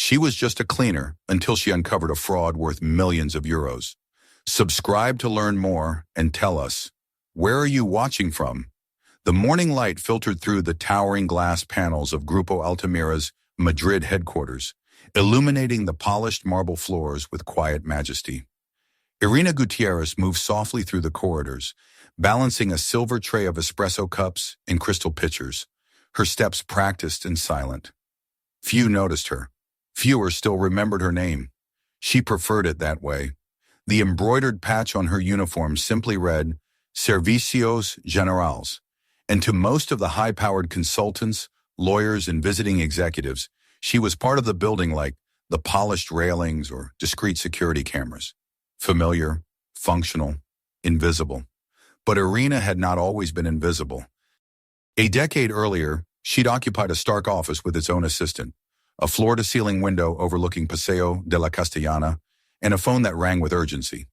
She was just a cleaner until she uncovered a fraud worth millions of euros. Subscribe to learn more and tell us, where are you watching from? The morning light filtered through the towering glass panels of Grupo Altamira's Madrid headquarters, illuminating the polished marble floors with quiet majesty. Irina Gutierrez moved softly through the corridors, balancing a silver tray of espresso cups and crystal pitchers, her steps practiced and silent. Few noticed her. Fewer still remembered her name. She preferred it that way. The embroidered patch on her uniform simply read, Servicios Generales, and to most of the high-powered consultants, lawyers, and visiting executives, she was part of the building like the polished railings or discreet security cameras. Familiar, functional, invisible. But Irina had not always been invisible. A decade earlier, she'd occupied a stark office with its own assistant, a floor-to-ceiling window overlooking Paseo de la Castellana, and a phone that rang with urgency.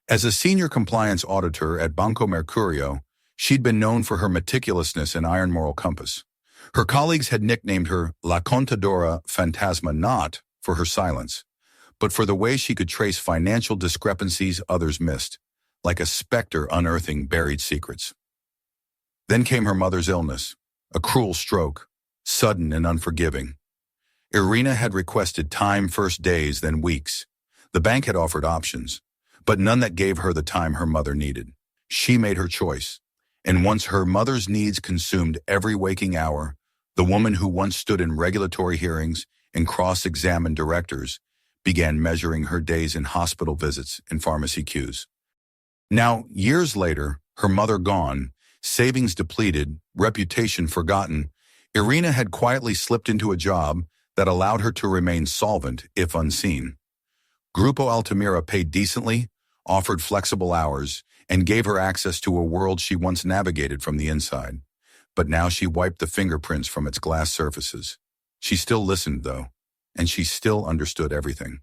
As a senior compliance auditor at Banco Mercurio, she'd been known for her meticulousness and iron moral compass. Her colleagues had nicknamed her La Contadora Fantasma not for her silence, but for the way she could trace financial discrepancies others missed, like a specter unearthing buried secrets. Then came her mother's illness, a cruel stroke, sudden and unforgiving. Irina had requested time first days, then weeks. The bank had offered options, but none that gave her the time her mother needed. She made her choice, and once her mother's needs consumed every waking hour, the woman who once stood in regulatory hearings and cross-examined directors began measuring her days in hospital visits and pharmacy queues. Now, years later, her mother gone, savings depleted, reputation forgotten, Irina had quietly slipped into a job that allowed her to remain solvent if unseen. Grupo Altamira paid decently, offered flexible hours, and gave her access to a world she once navigated from the inside. But now she wiped the fingerprints from its glass surfaces. She still listened, though, and she still understood everything.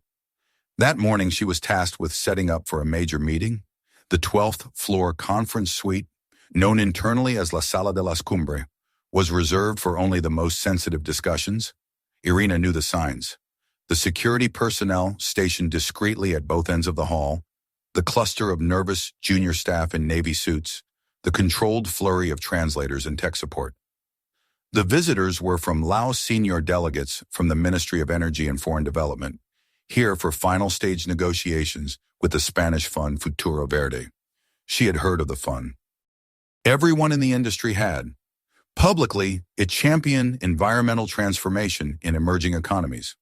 That morning, she was tasked with setting up for a major meeting. The 12th floor conference suite, known internally as La Sala de las Cumbres, was reserved for only the most sensitive discussions. Irina knew the signs. The security personnel stationed discreetly at both ends of the hall, the cluster of nervous junior staff in navy suits, the controlled flurry of translators and tech support. The visitors were from Laos senior delegates from the Ministry of Energy and Foreign Development, here for final stage negotiations with the Spanish fund Futuro Verde. She had heard of the fund. Everyone in the industry had. Publicly, it championed environmental transformation in emerging economies.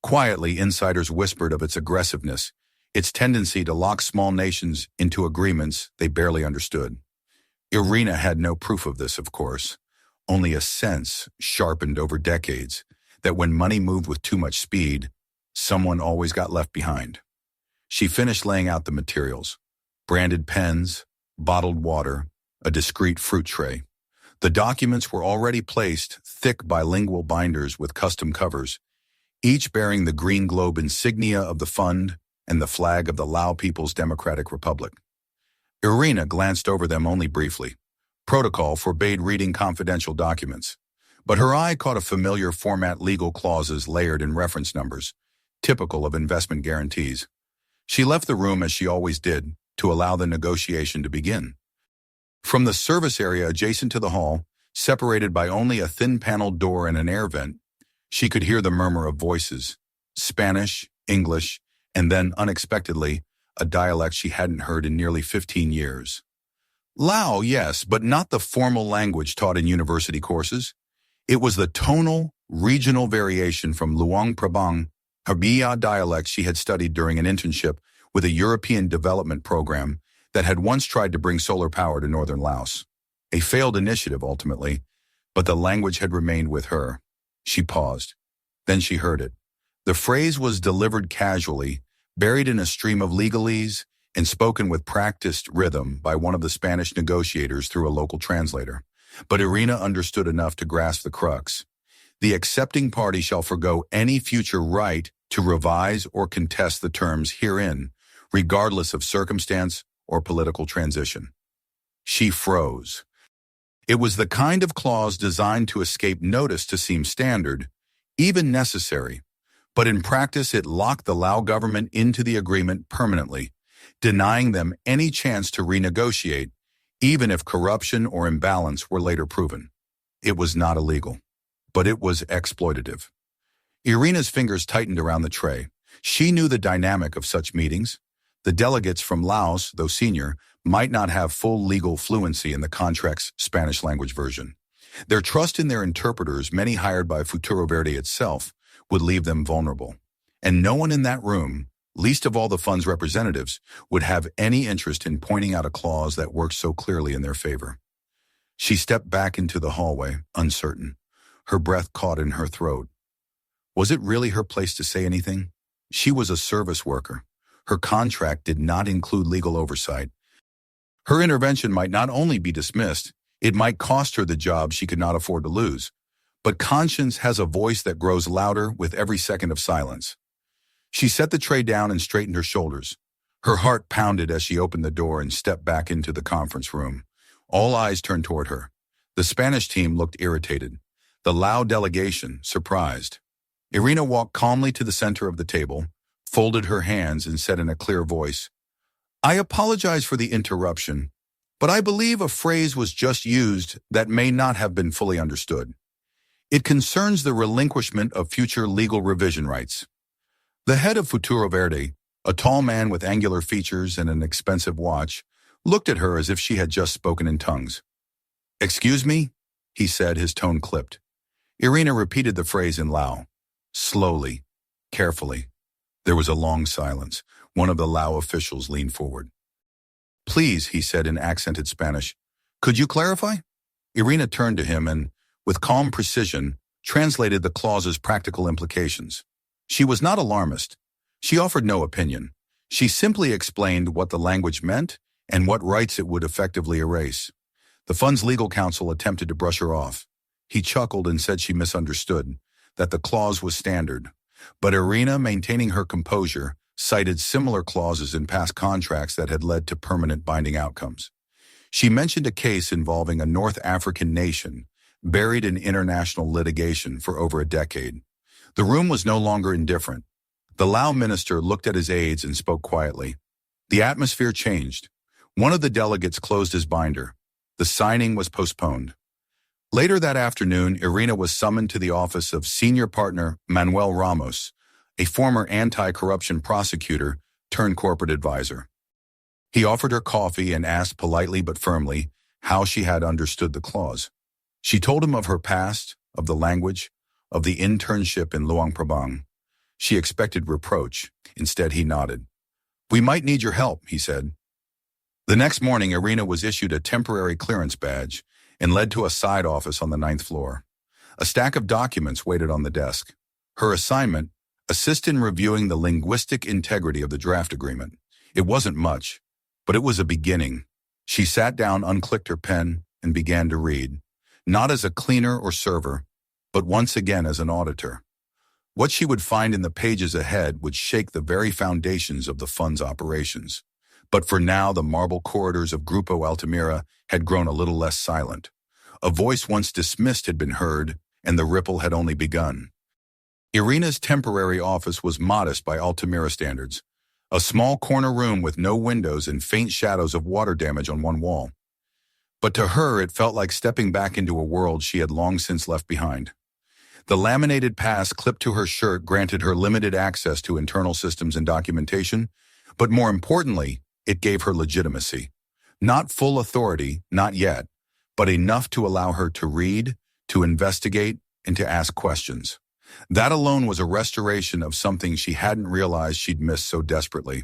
Quietly, insiders whispered of its aggressiveness, its tendency to lock small nations into agreements they barely understood. Irina had no proof of this, of course, only a sense, sharpened over decades, that when money moved with too much speed, someone always got left behind. She finished laying out the materials: branded pens, bottled water, a discreet fruit tray. The documents were already placed, thick bilingual binders with custom covers, each bearing the green globe insignia of the fund and the flag of the Lao People's Democratic Republic. Irina glanced over them only briefly. Protocol forbade reading confidential documents, but her eye caught a familiar format: legal clauses layered in reference numbers, typical of investment guarantees. She left the room as she always did, to allow the negotiation to begin. From the service area adjacent to the hall, separated by only a thin-paneled door and an air vent, she could hear the murmur of voices: Spanish, English, and then, unexpectedly, a dialect she hadn't heard in nearly 15 years. Lao, yes, but not the formal language taught in university courses. It was the tonal, regional variation from Luang Prabang, Habia dialect she had studied during an internship with a European development program that had once tried to bring solar power to northern Laos. A failed initiative, ultimately, but the language had remained with her. She paused. Then she heard it. The phrase was delivered casually, buried in a stream of legalese, and spoken with practiced rhythm by one of the Spanish negotiators through a local translator. But Irina understood enough to grasp the crux. The accepting party shall forgo any future right to revise or contest the terms herein, regardless of circumstance or political transition. She froze. It was the kind of clause designed to escape notice, to seem standard, even necessary, But in practice, it locked the Lao government into the agreement permanently, denying them any chance to renegotiate, even if corruption or imbalance were later proven. It was not illegal, but it was exploitative. Irina's fingers tightened around the tray. She knew the dynamic of such meetings. The delegates from Laos, though senior, might not have full legal fluency in the contract's Spanish language version. Their trust in their interpreters, many hired by Futuro Verde itself, would leave them vulnerable. And no one in that room, least of all the fund's representatives, would have any interest in pointing out a clause that worked so clearly in their favor. She stepped back into the hallway, uncertain. Her breath caught in her throat. Was it really her place to say anything? She was a service worker. Her contract did not include legal oversight. Her intervention might not only be dismissed, it might cost her the job she could not afford to lose. But conscience has a voice that grows louder with every second of silence. She set the tray down and straightened her shoulders. Her heart pounded as she opened the door and stepped back into the conference room. All eyes turned toward her. The Spanish team looked irritated. The Lao delegation, surprised. Irina walked calmly to the center of the table, folded her hands, and said in a clear voice, "I apologize for the interruption, but I believe a phrase was just used that may not have been fully understood. It concerns the relinquishment of future legal revision rights." The head of Futuro Verde, a tall man with angular features and an expensive watch, looked at her as if she had just spoken in tongues. "Excuse me?" he said, his tone clipped. Irina repeated the phrase in Lao, slowly, carefully. There was a long silence. One of the Lao officials leaned forward. "Please," he said in accented Spanish, "could you clarify?" Irina turned to him and, with calm precision, translated the clause's practical implications. She was not alarmist. She offered no opinion. She simply explained what the language meant and what rights it would effectively erase. The fund's legal counsel attempted to brush her off. He chuckled and said she misunderstood, that the clause was standard. But Irina, maintaining her composure, cited similar clauses in past contracts that had led to permanent binding outcomes. She mentioned a case involving a North African nation buried in international litigation for over a decade. The room was no longer indifferent. The Lao minister looked at his aides and spoke quietly. The atmosphere changed. One of the delegates closed his binder. The signing was postponed. Later that afternoon, Irina was summoned to the office of senior partner Manuel Ramos, a former anti-corruption prosecutor turned corporate advisor. He offered her coffee and asked politely but firmly how she had understood the clause. She told him of her past, of the language, of the internship in Luang Prabang. She expected reproach. Instead, he nodded. "We might need your help," he said. The next morning, Irina was issued a temporary clearance badge and led to a side office on the 9th floor. A stack of documents waited on the desk. Her assignment, assist in reviewing the linguistic integrity of the draft agreement. It wasn't much, but it was a beginning. She sat down, unclicked her pen, and began to read, not as a cleaner or server, but once again as an auditor. What she would find in the pages ahead would shake the very foundations of the fund's operations. But for now, the marble corridors of Grupo Altamira had grown a little less silent. A voice once dismissed had been heard, and the ripple had only begun. Irina's temporary office was modest by Altamira standards, a small corner room with no windows and faint shadows of water damage on one wall. But to her, it felt like stepping back into a world she had long since left behind. The laminated pass clipped to her shirt granted her limited access to internal systems and documentation, but more importantly, it gave her legitimacy. Not full authority, not yet, but enough to allow her to read, to investigate, and to ask questions. That alone was a restoration of something she hadn't realized she'd missed so desperately.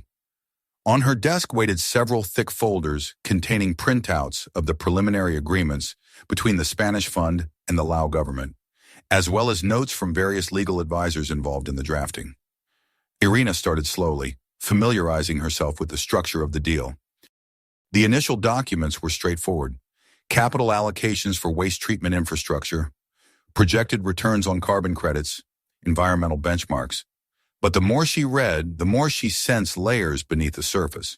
On her desk waited several thick folders containing printouts of the preliminary agreements between the Spanish fund and the Lao government, as well as notes from various legal advisors involved in the drafting. Irina started slowly, familiarizing herself with the structure of the deal. The initial documents were straightforward: capital allocations for waste treatment infrastructure, projected returns on carbon credits, environmental benchmarks. But the more she read, the more she sensed layers beneath the surface.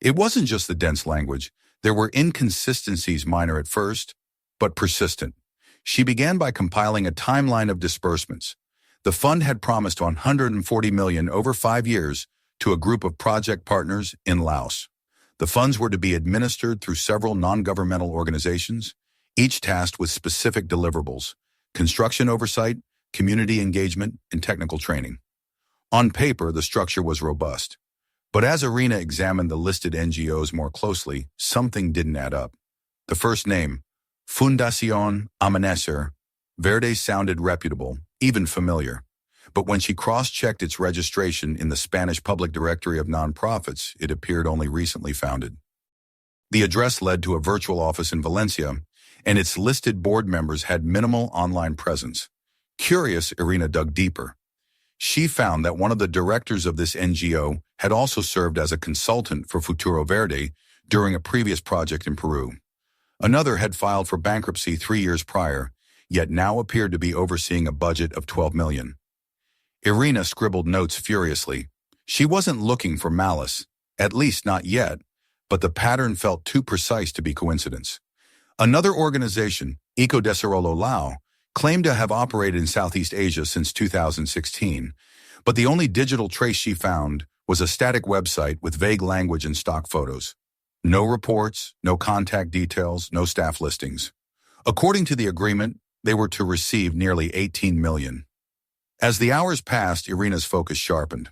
It wasn't just the dense language. There were inconsistencies, minor at first, but persistent. She began by compiling a timeline of disbursements. The fund had promised 140 million over 5 years to a group of project partners in Laos. The funds were to be administered through several non-governmental organizations, each tasked with specific deliverables: construction oversight, community engagement, and technical training. On paper, the structure was robust. But as Irina examined the listed NGOs more closely, something didn't add up. The first name, Fundación Amanecer Verde, sounded reputable, even familiar. But when she cross-checked its registration in the Spanish Public Directory of Nonprofits, it appeared only recently founded. The address led to a virtual office in Valencia, and its listed board members had minimal online presence. Curious, Irina dug deeper. She found that one of the directors of this NGO had also served as a consultant for Futuro Verde during a previous project in Peru. Another had filed for bankruptcy 3 years prior, yet now appeared to be overseeing a budget of 12 million. Irina scribbled notes furiously. She wasn't looking for malice, at least not yet, but the pattern felt too precise to be coincidence. Another organization, Eco Desarrollo Lao, claimed to have operated in Southeast Asia since 2016, but the only digital trace she found was a static website with vague language and stock photos. No reports, no contact details, no staff listings. According to the agreement, they were to receive nearly 18 million. As the hours passed, Irina's focus sharpened.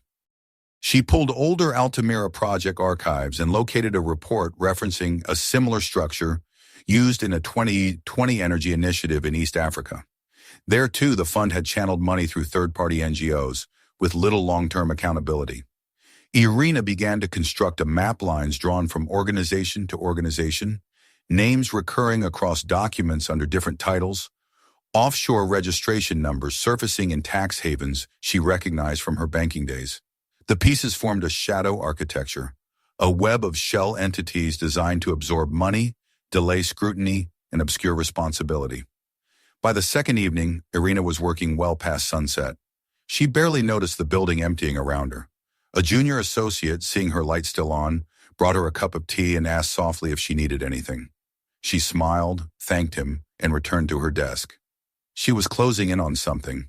She pulled older Altamira project archives and located a report referencing a similar structure used in a 2020 energy initiative in East Africa. There, too, the fund had channeled money through third-party NGOs with little long-term accountability. Irina began to construct a map, lines drawn from organization to organization, names recurring across documents under different titles, offshore registration numbers surfacing in tax havens she recognized from her banking days. The pieces formed a shadow architecture, a web of shell entities designed to absorb money, delay scrutiny, and obscure responsibility. By the second evening, Irina was working well past sunset. She barely noticed the building emptying around her. A junior associate, seeing her light still on, brought her a cup of tea and asked softly if she needed anything. She smiled, thanked him, and returned to her desk. She was closing in on something.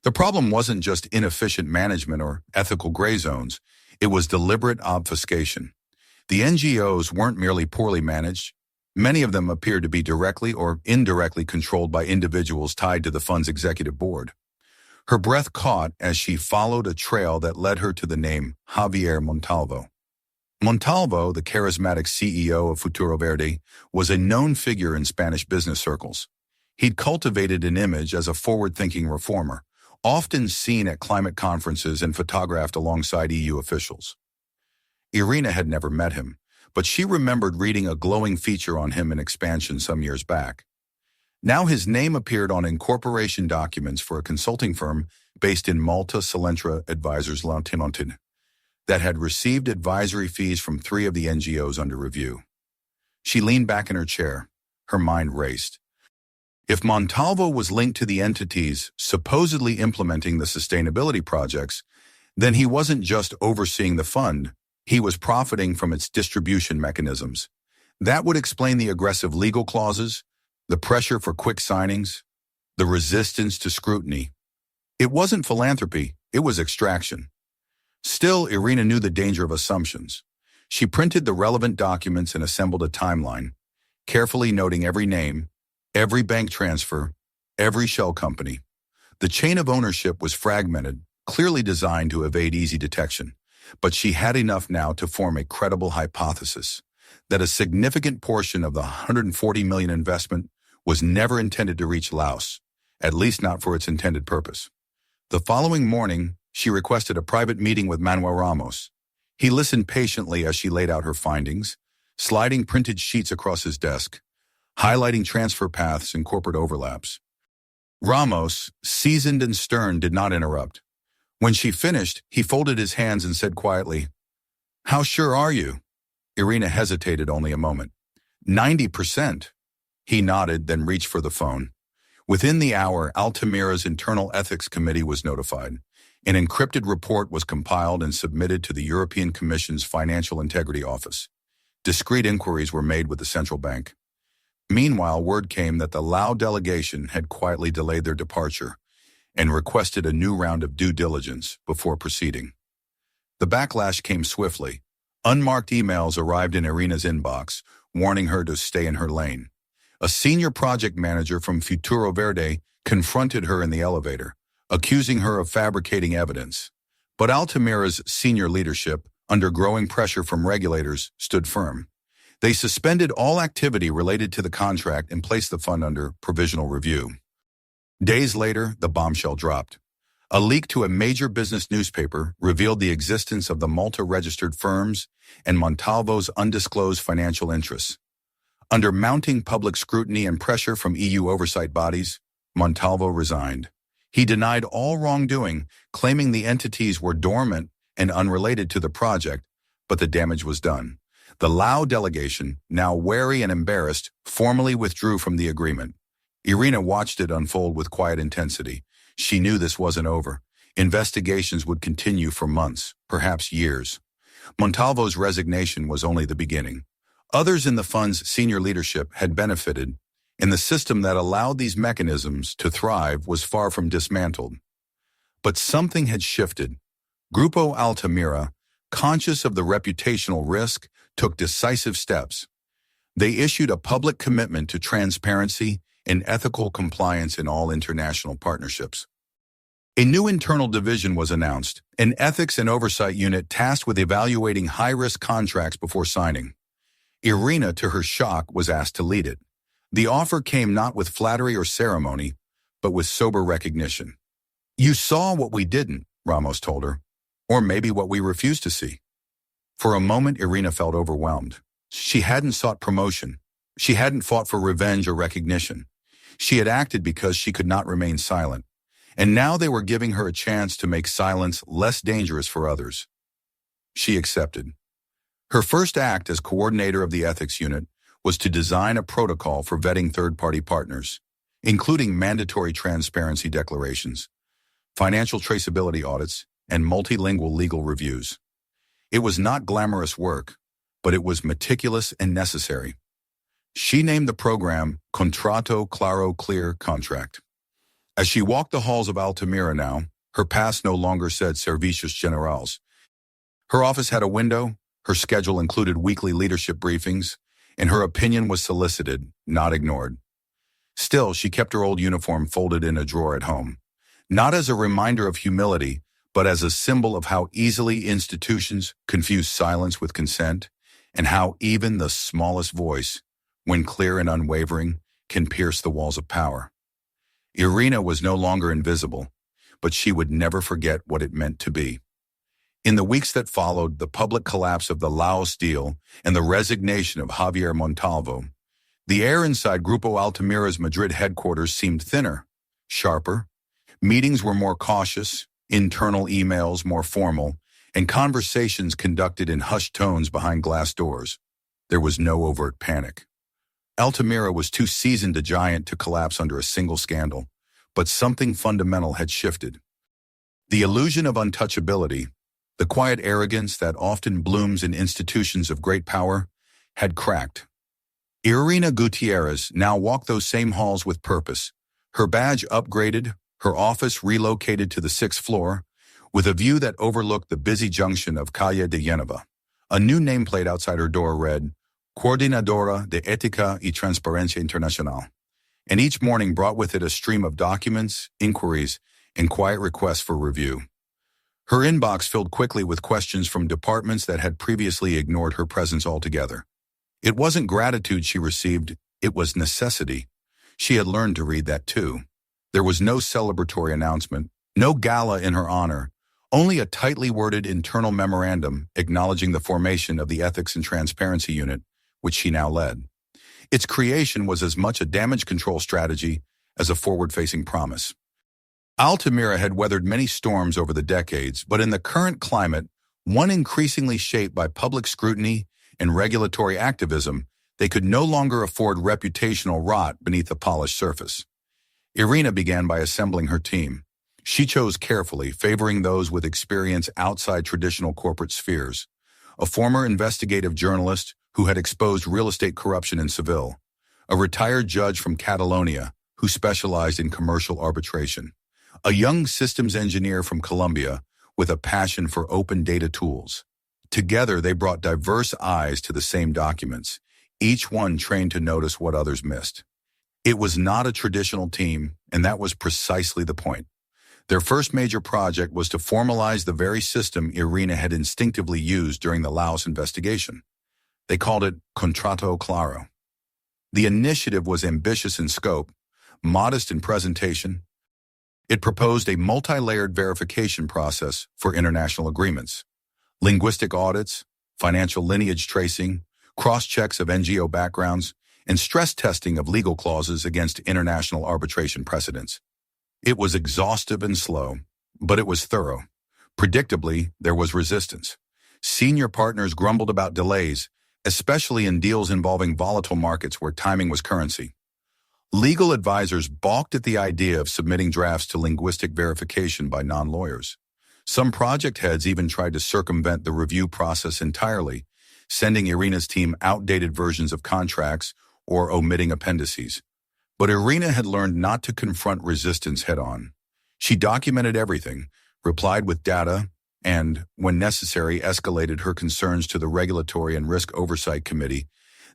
The problem wasn't just inefficient management or ethical gray zones. It was deliberate obfuscation. The NGOs weren't merely poorly managed. Many of them appeared to be directly or indirectly controlled by individuals tied to the fund's executive board. Her breath caught as she followed a trail that led her to the name Javier Montalvo. Montalvo, the charismatic CEO of Futuro Verde, was a known figure in Spanish business circles. He'd cultivated an image as a forward-thinking reformer, often seen at climate conferences and photographed alongside EU officials. Irina had never met him, but she remembered reading a glowing feature on him in Expansion some years back. Now his name appeared on incorporation documents for a consulting firm based in Malta, Salentra Advisors Limited, that had received advisory fees from 3 of the NGOs under review. She leaned back in her chair. Her mind raced. If Montalvo was linked to the entities supposedly implementing the sustainability projects, then he wasn't just overseeing the fund, he was profiting from its distribution mechanisms. That would explain the aggressive legal clauses, the pressure for quick signings, the resistance to scrutiny. It wasn't philanthropy, it was extraction. Still, Irina knew the danger of assumptions. She printed the relevant documents and assembled a timeline, carefully noting every name, every bank transfer, every shell company. The chain of ownership was fragmented, clearly designed to evade easy detection, but she had enough now to form a credible hypothesis that a significant portion of the 140 million investment was never intended to reach Laos, at least not for its intended purpose. The following morning, she requested a private meeting with Manuel Ramos. He listened patiently as she laid out her findings, sliding printed sheets across his desk, highlighting transfer paths and corporate overlaps. Ramos, seasoned and stern, did not interrupt. When she finished, he folded his hands and said quietly, "How sure are you?" Irina hesitated only a moment. 90%. He nodded, then reached for the phone. Within the hour, Altamira's Internal Ethics Committee was notified. An encrypted report was compiled and submitted to the European Commission's Financial Integrity Office. Discreet inquiries were made with the central bank. Meanwhile, word came that the Lao delegation had quietly delayed their departure, and requested a new round of due diligence before proceeding. The backlash came swiftly. Unmarked emails arrived in Irina's inbox, warning her to stay in her lane. A senior project manager from Futuro Verde confronted her in the elevator, accusing her of fabricating evidence. But Altamira's senior leadership, under growing pressure from regulators, stood firm. They suspended all activity related to the contract and placed the fund under provisional review. Days later, the bombshell dropped. A leak to a major business newspaper revealed the existence of the Malta-registered firms and Montalvo's undisclosed financial interests. Under mounting public scrutiny and pressure from EU oversight bodies, Montalvo resigned. He denied all wrongdoing, claiming the entities were dormant and unrelated to the project, but the damage was done. The Lao delegation, now wary and embarrassed, formally withdrew from the agreement. Irina watched it unfold with quiet intensity. She knew this wasn't over. Investigations would continue for months, perhaps years. Montalvo's resignation was only the beginning. Others in the fund's senior leadership had benefited, and the system that allowed these mechanisms to thrive was far from dismantled. But something had shifted. Grupo Altamira, conscious of the reputational risk, took decisive steps. They issued a public commitment to transparency and ethical compliance in all international partnerships. A new internal division was announced, an ethics and oversight unit tasked with evaluating high-risk contracts before signing. Irina, to her shock, was asked to lead it. The offer came not with flattery or ceremony, but with sober recognition. "You saw what we didn't," Ramos told her, "or maybe what we refused to see." For a moment, Irina felt overwhelmed. She hadn't sought promotion. She hadn't fought for revenge or recognition. She had acted because she could not remain silent. And now they were giving her a chance to make silence less dangerous for others. She accepted. Her first act as coordinator of the ethics unit was to design a protocol for vetting third-party partners, including mandatory transparency declarations, financial traceability audits, and multilingual legal reviews. It was not glamorous work, but it was meticulous and necessary. She named the program Contrato Claro Clear Contract. As she walked the halls of Altamira now, her pass no longer said Servicios Generales. Her office had a window, her schedule included weekly leadership briefings, and her opinion was solicited, not ignored. Still, she kept her old uniform folded in a drawer at home, not as a reminder of humility, but as a symbol of how easily institutions confuse silence with consent, and how even the smallest voice, when clear and unwavering, can pierce the walls of power. Irina was no longer invisible, but she would never forget what it meant to be. In the weeks that followed the public collapse of the Laos deal and the resignation of Javier Montalvo, the air inside Grupo Altamira's Madrid headquarters seemed thinner, sharper. Meetings were more cautious, internal emails more formal, and conversations conducted in hushed tones behind glass doors. There was no overt panic. Altamira was too seasoned a giant to collapse under a single scandal, but something fundamental had shifted. The illusion of untouchability, the quiet arrogance that often blooms in institutions of great power, had cracked. Irina Gutierrez now walked those same halls with purpose, her badge upgraded, her office relocated to the 6th floor, with a view that overlooked the busy junction of Calle de Génova. A new nameplate outside her door read, Coordinadora de Ética y Transparencia Internacional, and each morning brought with it a stream of documents, inquiries, and quiet requests for review. Her inbox filled quickly with questions from departments that had previously ignored her presence altogether. It wasn't gratitude she received, it was necessity. She had learned to read that too. There was no celebratory announcement, no gala in her honor, only a tightly worded internal memorandum acknowledging the formation of the Ethics and Transparency Unit, which she now led. Its creation was as much a damage control strategy as a forward-facing promise. Altamira had weathered many storms over the decades, but in the current climate, one increasingly shaped by public scrutiny and regulatory activism, they could no longer afford reputational rot beneath a polished surface. Irina began by assembling her team. She chose carefully, favoring those with experience outside traditional corporate spheres. A former investigative journalist who had exposed real estate corruption in Seville, a retired judge from Catalonia who specialized in commercial arbitration, a young systems engineer from Colombia with a passion for open data tools. Together, they brought diverse eyes to the same documents, each one trained to notice what others missed. It was not a traditional team, and that was precisely the point. Their first major project was to formalize the very system Irina had instinctively used during the Laos investigation. They called it Contrato Claro. The initiative was ambitious in scope, modest in presentation. It proposed a multi-layered verification process for international agreements, linguistic audits, financial lineage tracing, cross-checks of NGO backgrounds, and stress testing of legal clauses against international arbitration precedents. It was exhaustive and slow, but it was thorough. Predictably, there was resistance. Senior partners grumbled about delays, especially in deals involving volatile markets where timing was currency. Legal advisors balked at the idea of submitting drafts to linguistic verification by non-lawyers. Some project heads even tried to circumvent the review process entirely, sending Irina's team outdated versions of contracts or omitting appendices. But Irina had learned not to confront resistance head-on. She documented everything, replied with data, and, when necessary, escalated her concerns to the Regulatory and Risk Oversight Committee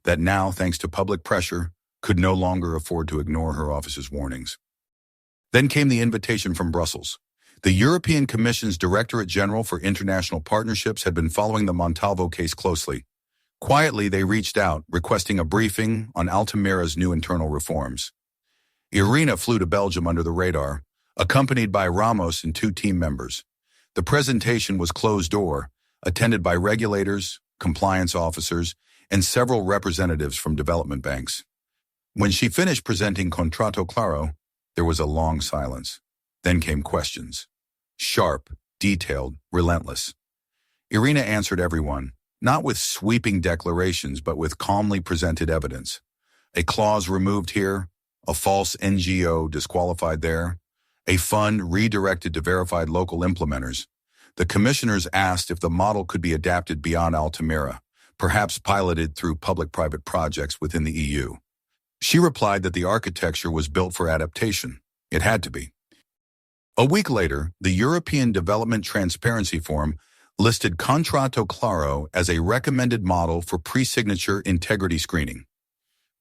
that now, thanks to public pressure, could no longer afford to ignore her office's warnings. Then came the invitation from Brussels. The European Commission's Directorate General for International Partnerships had been following the Montalvo case closely. Quietly, they reached out, requesting a briefing on Altamira's new internal reforms. Irina flew to Belgium under the radar, accompanied by Ramos and 2 team members. The presentation was closed-door, attended by regulators, compliance officers, and several representatives from development banks. When she finished presenting Contrato Claro, there was a long silence. Then came questions. Sharp, detailed, relentless. Irina answered everyone, not with sweeping declarations, but with calmly presented evidence. A clause removed here, a false NGO disqualified there, a fund redirected to verified local implementers. The commissioners asked if the model could be adapted beyond Altamira, perhaps piloted through public-private projects within the EU. She replied that the architecture was built for adaptation. It had to be. A week later, the European Development Transparency Forum listed Contrato Claro as a recommended model for pre-signature integrity screening.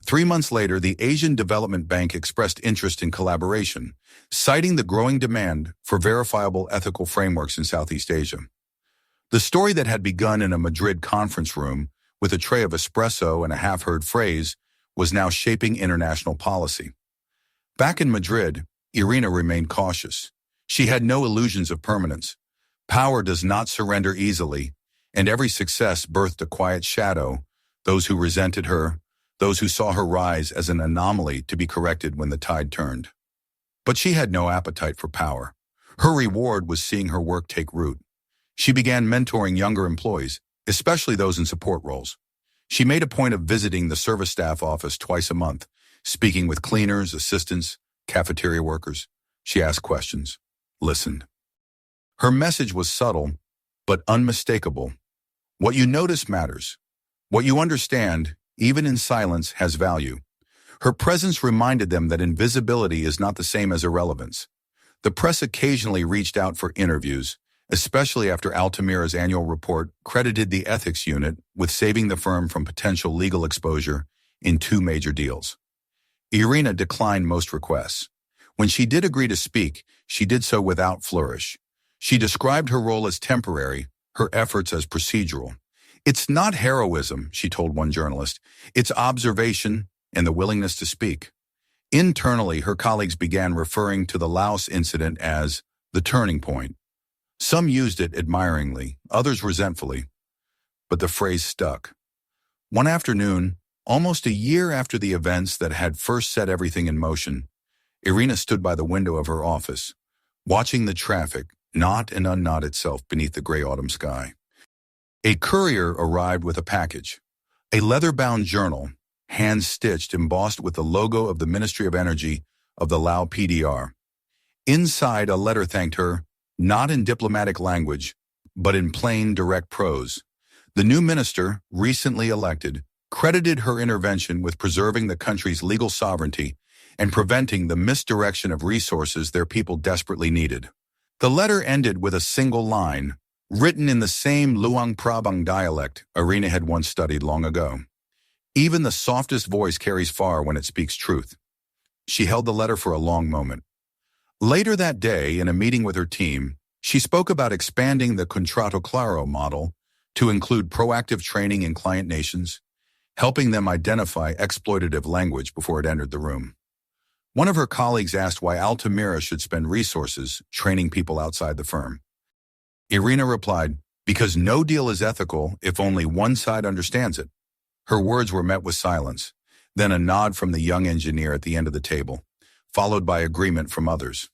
3 months later, the Asian Development Bank expressed interest in collaboration, citing the growing demand for verifiable ethical frameworks in Southeast Asia. The story that had begun in a Madrid conference room with a tray of espresso and a half-heard phrase was now shaping international policy. Back in Madrid, Irina remained cautious. She had no illusions of permanence. Power does not surrender easily, and every success birthed a quiet shadow, those who resented her, those who saw her rise as an anomaly to be corrected when the tide turned. But she had no appetite for power. Her reward was seeing her work take root. She began mentoring younger employees, especially those in support roles. She made a point of visiting the service staff office twice a month, speaking with cleaners, assistants, cafeteria workers. She asked questions, listened. Her message was subtle, but unmistakable. What you notice matters. What you understand, even in silence, has value. Her presence reminded them that invisibility is not the same as irrelevance. The press occasionally reached out for interviews, especially after Altamira's annual report credited the ethics unit with saving the firm from potential legal exposure in 2 major deals. Irina declined most requests. When she did agree to speak, she did so without flourish. She described her role as temporary, her efforts as procedural. It's not heroism, she told one journalist. It's observation and the willingness to speak. Internally, her colleagues began referring to the Laos incident as the turning point. Some used it admiringly, others resentfully. But the phrase stuck. One afternoon, almost a year after the events that had first set everything in motion, Irina stood by the window of her office, watching the traffic knot and unknot itself beneath the gray autumn sky. A courier arrived with a package, a leather-bound journal, hand-stitched, embossed with the logo of the Ministry of Energy of the Lao PDR. Inside, a letter thanked her, not in diplomatic language, but in plain, direct prose. The new minister, recently elected, credited her intervention with preserving the country's legal sovereignty and preventing the misdirection of resources their people desperately needed. The letter ended with a single line, written in the same Luang Prabang dialect Irina had once studied long ago. Even the softest voice carries far when it speaks truth. She held the letter for a long moment. Later that day, in a meeting with her team, she spoke about expanding the Contrato Claro model to include proactive training in client nations, helping them identify exploitative language before it entered the room. One of her colleagues asked why Altamira should spend resources training people outside the firm. Irina replied, "Because no deal is ethical if only one side understands it." Her words were met with silence, then a nod from the young engineer at the end of the table, followed by agreement from others.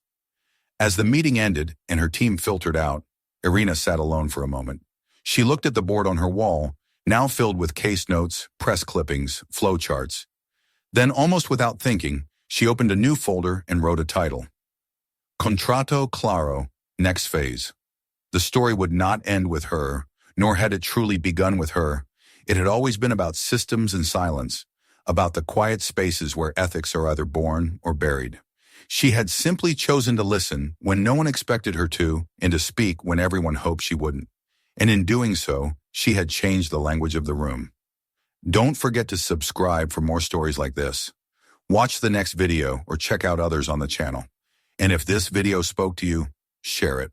As the meeting ended and her team filtered out, Irina sat alone for a moment. She looked at the board on her wall, now filled with case notes, press clippings, flowcharts. Then, almost without thinking, she opened a new folder and wrote a title. Contrato Claro, Next Phase. The story would not end with her, nor had it truly begun with her. It had always been about systems and silence, about the quiet spaces where ethics are either born or buried. She had simply chosen to listen when no one expected her to, and to speak when everyone hoped she wouldn't. And in doing so, she had changed the language of the room. Don't forget to subscribe for more stories like this. Watch the next video or check out others on the channel. And if this video spoke to you, share it.